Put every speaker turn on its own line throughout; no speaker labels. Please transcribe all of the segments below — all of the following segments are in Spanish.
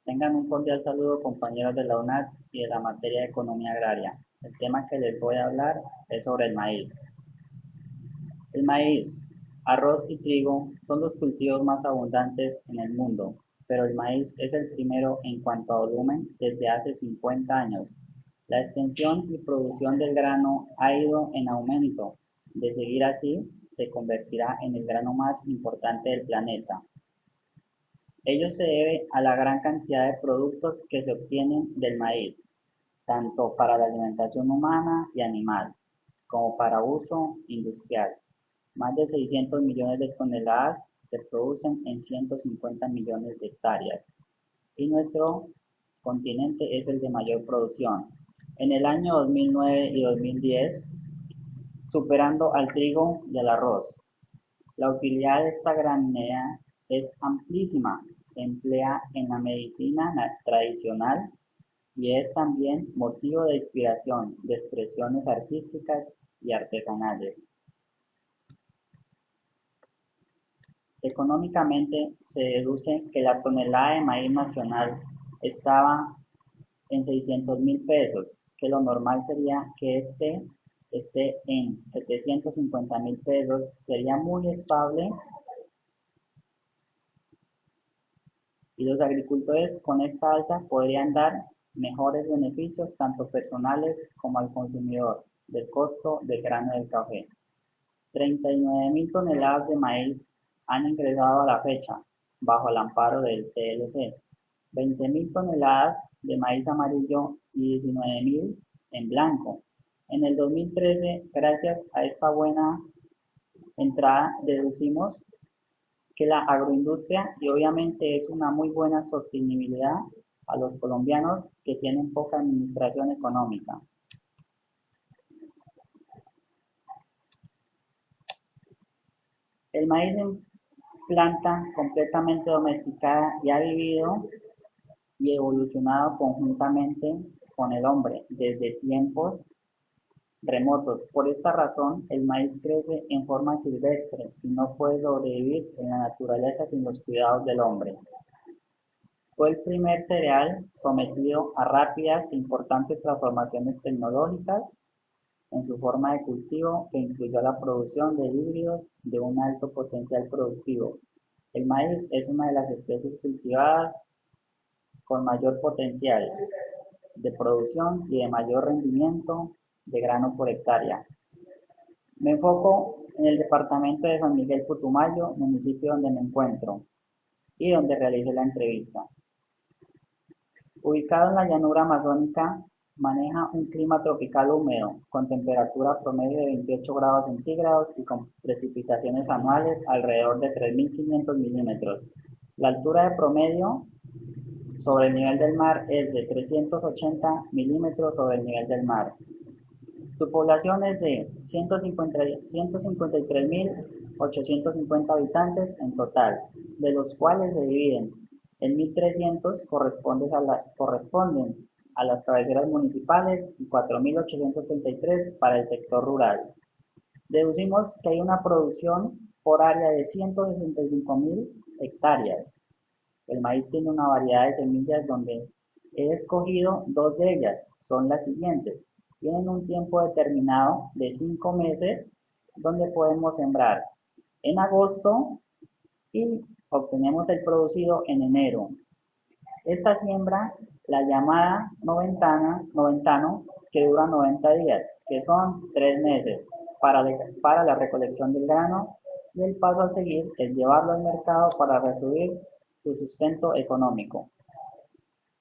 Tengan un cordial saludo, compañeros de la UNAD y de la materia de Economía Agraria. El tema que les voy a hablar es sobre el maíz. El maíz, arroz y trigo son los cultivos más abundantes en el mundo, pero el maíz es el primero en cuanto a volumen desde hace 50 años. La extensión y producción del grano ha ido en aumento. De seguir así, se convertirá en el grano más importante del planeta. Ello se debe a la gran cantidad de productos que se obtienen del maíz, tanto para la alimentación humana y animal, como para uso industrial. Más de 600 millones de toneladas se producen en 150 millones de hectáreas, y nuestro continente es el de mayor producción. En el año 2009 y 2010, superando al trigo y al arroz. La utilidad de esta gramínea es amplísima, se emplea en la medicina tradicional y es también motivo de inspiración de expresiones artísticas y artesanales. Económicamente, se deduce que la tonelada de maíz nacional estaba en 600.000 pesos, que lo normal sería que esté en 750.000 pesos, sería muy estable y los agricultores con esta alza podrían dar mejores beneficios tanto personales como al consumidor del costo del grano del café. 39.000 toneladas de maíz han ingresado a la fecha bajo el amparo del TLC, 20.000 toneladas de maíz amarillo y 19.000 en blanco. En el 2013, gracias a esta buena entrada, deducimos que la agroindustria, y obviamente es una muy buena sostenibilidad a los colombianos que tienen poca administración económica. El maíz es planta completamente domesticada y ha vivido y evolucionado conjuntamente con el hombre desde tiempos remotos. Por esta razón, el maíz crece en forma silvestre y no puede sobrevivir en la naturaleza sin los cuidados del hombre. Fue el primer cereal sometido a rápidas e importantes transformaciones tecnológicas en su forma de cultivo, que incluyó la producción de híbridos de un alto potencial productivo. El maíz es una de las especies cultivadas con mayor potencial de producción y de mayor rendimiento de grano por hectárea. Me enfoco en el departamento de San Miguel Putumayo, municipio donde me encuentro y donde realicé la entrevista. Ubicado en la llanura amazónica, maneja un clima tropical húmedo, con temperatura promedio de 28 grados centígrados y con precipitaciones anuales alrededor de 3.500 milímetros. La altura de promedio sobre el nivel del mar es de 380 milímetros sobre el nivel del mar. Su población es de 153.850 habitantes en total, de los cuales se dividen en 1.300 corresponden a las cabeceras municipales y 4.833 para el sector rural. Deducimos que hay una producción por área de 165.000 hectáreas. El maíz tiene una variedad de semillas donde he escogido dos de ellas, son las siguientes. Tienen un tiempo determinado de 5 meses donde podemos sembrar en agosto y obtenemos el producido en enero. Esta siembra, la llamada noventano, que dura 90 días, que son 3 meses para la recolección del grano, y el paso a seguir es llevarlo al mercado para recibir su sustento económico.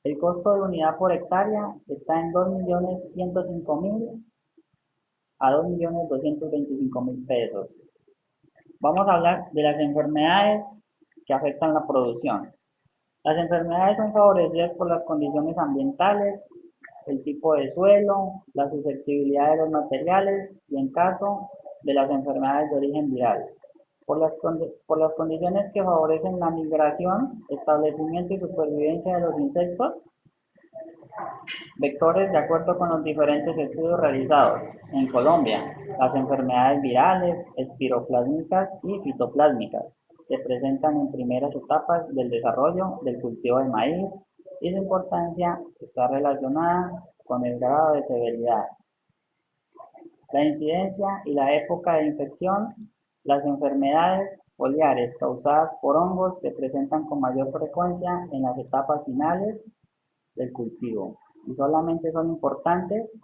El costo de unidad por hectárea está en 2.105.000 a 2.225.000 pesos. Vamos a hablar de las enfermedades que afectan la producción. Las enfermedades son favorecidas por las condiciones ambientales, el tipo de suelo, la susceptibilidad de los materiales y en caso de las enfermedades de origen viral. Por las condiciones que favorecen la migración, establecimiento y supervivencia de los insectos, vectores de acuerdo con los diferentes estudios realizados. En Colombia, las enfermedades virales, espiroplásmicas y fitoplásmicas se presentan en primeras etapas del desarrollo del cultivo de maíz, y su importancia está relacionada con el grado de severidad, la incidencia y la época de infección. Las enfermedades foliares causadas por hongos se presentan con mayor frecuencia en las etapas finales del cultivo y solamente son importantes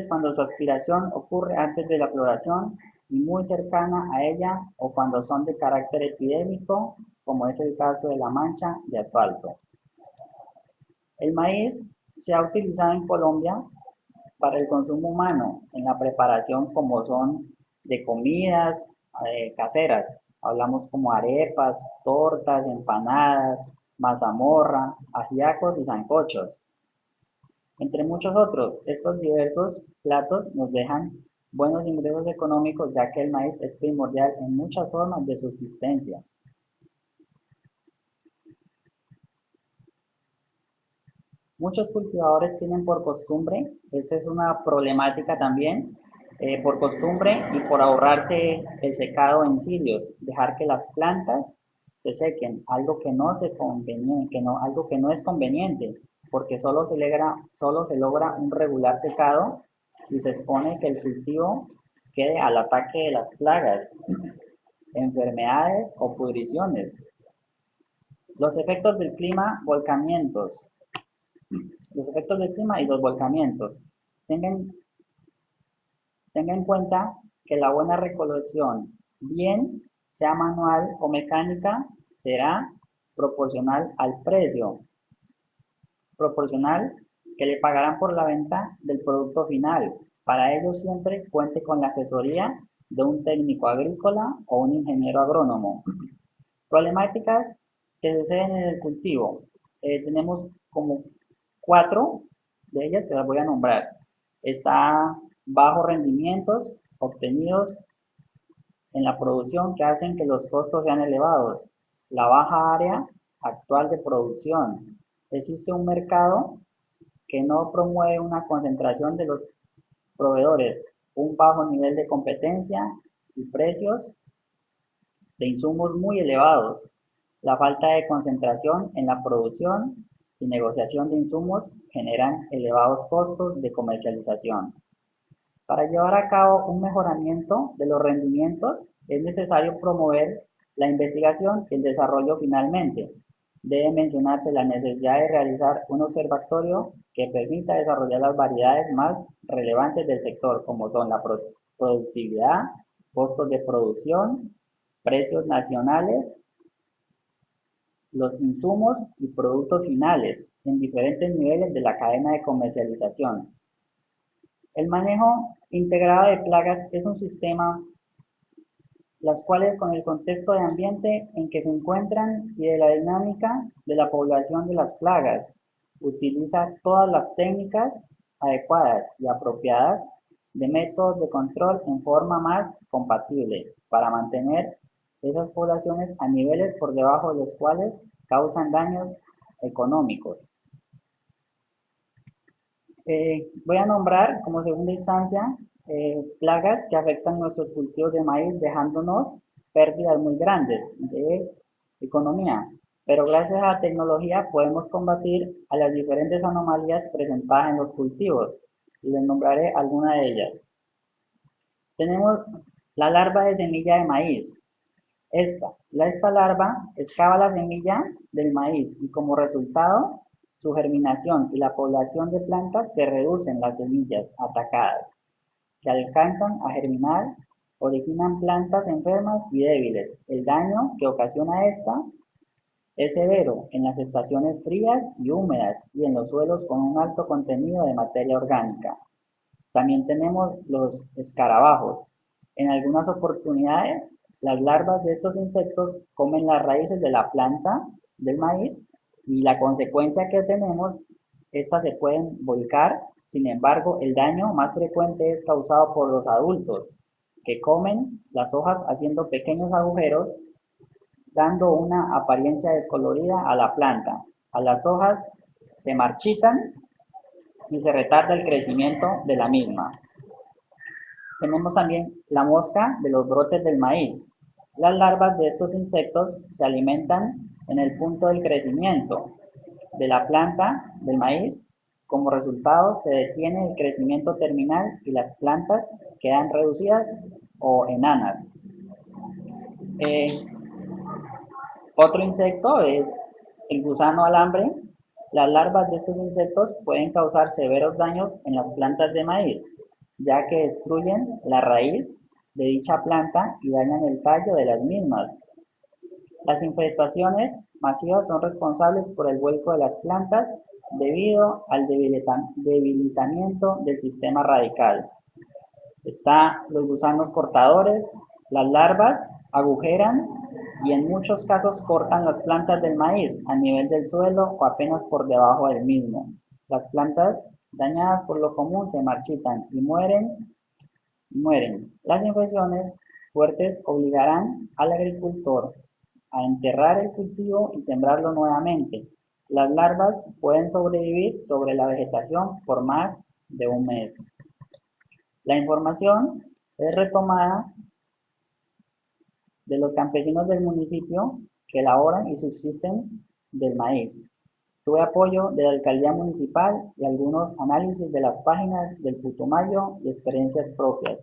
cuando su aspiración ocurre antes de la floración y muy cercana a ella o cuando son de carácter epidémico, como es el caso de la mancha de asfalto. El maíz se ha utilizado en Colombia para el consumo humano en la preparación como son de comidas caseras. Hablamos como arepas, tortas, empanadas, mazamorra, ajiacos y sancochos. Entre muchos otros, estos diversos platos nos dejan buenos ingresos económicos ya que el maíz es primordial en muchas formas de subsistencia. Muchos cultivadores tienen por costumbre, esa es una problemática también, por costumbre y por ahorrarse el secado en cilios, dejar que las plantas se sequen, algo que no es conveniente, porque solo se logra un regular secado y se expone que el cultivo quede al ataque de las plagas, enfermedades o pudriciones. Los efectos del clima, volcamientos. Los efectos del clima y los volcamientos. Tengan, tenga en cuenta que la buena recolección, bien sea manual o mecánica, será proporcional al precio, proporcional que le pagarán por la venta del producto final. Para ello siempre cuente con la asesoría de un técnico agrícola o un ingeniero agrónomo. Problemáticas que suceden en el cultivo. Tenemos como 4 de ellas que las voy a nombrar. Está bajos rendimientos obtenidos en la producción que hacen que los costos sean elevados. La baja área actual de producción. Existe un mercado que no promueve una concentración de los proveedores, un bajo nivel de competencia y precios de insumos muy elevados. La falta de concentración en la producción y negociación de insumos generan elevados costos de comercialización. Para llevar a cabo un mejoramiento de los rendimientos es necesario promover la investigación y el desarrollo finalmente. Debe mencionarse la necesidad de realizar un observatorio que permita desarrollar las variedades más relevantes del sector, como son la productividad, costos de producción, precios nacionales, los insumos y productos finales en diferentes niveles de la cadena de comercialización. El manejo integrado de plagas es un sistema las cuales con el contexto de ambiente en que se encuentran y de la dinámica de la población de las plagas, utiliza todas las técnicas adecuadas y apropiadas de métodos de control en forma más compatible para mantener esas poblaciones a niveles por debajo de los cuales causan daños económicos. Voy a nombrar como segunda instancia plagas que afectan nuestros cultivos de maíz, dejándonos pérdidas muy grandes de economía. Pero gracias a la tecnología podemos combatir a las diferentes anomalías presentadas en los cultivos. Y les nombraré algunas de ellas. Tenemos la larva de semilla de maíz. Esta larva excava la semilla del maíz y como resultado su germinación y la población de plantas se reducen. Las semillas atacadas que alcanzan a germinar originan plantas enfermas y débiles. El daño que ocasiona esta es severo en las estaciones frías y húmedas y en los suelos con un alto contenido de materia orgánica. También tenemos los escarabajos. En algunas oportunidades, las larvas de estos insectos comen las raíces de la planta del maíz y la consecuencia que tenemos, estas se pueden volcar. Sin embargo, el daño más frecuente es causado por los adultos, que comen las hojas haciendo pequeños agujeros, dando una apariencia descolorida a la planta. A las hojas se marchitan y se retarda el crecimiento de la misma. Tenemos también la mosca de los brotes del maíz. Las larvas de estos insectos se alimentan en el punto del crecimiento de la planta del maíz. Como resultado, se detiene el crecimiento terminal y las plantas quedan reducidas o enanas. Otro insecto es el gusano alambre. Las larvas de estos insectos pueden causar severos daños en las plantas de maíz, ya que destruyen la raíz de dicha planta y dañan el tallo de las mismas. Las infestaciones masivas son responsables por el vuelco de las plantas debido al debilitamiento del sistema radical. Está los gusanos cortadores, las larvas agujeran y en muchos casos cortan las plantas del maíz a nivel del suelo o apenas por debajo del mismo. Las plantas dañadas por lo común se marchitan y mueren. Las infecciones fuertes obligarán al agricultor a enterrar el cultivo y sembrarlo nuevamente. Las larvas pueden sobrevivir sobre la vegetación por más de un mes. La información es retomada de los campesinos del municipio que elaboran y subsisten del maíz. Tuve apoyo de la alcaldía municipal y algunos análisis de las páginas del Putumayo y experiencias propias.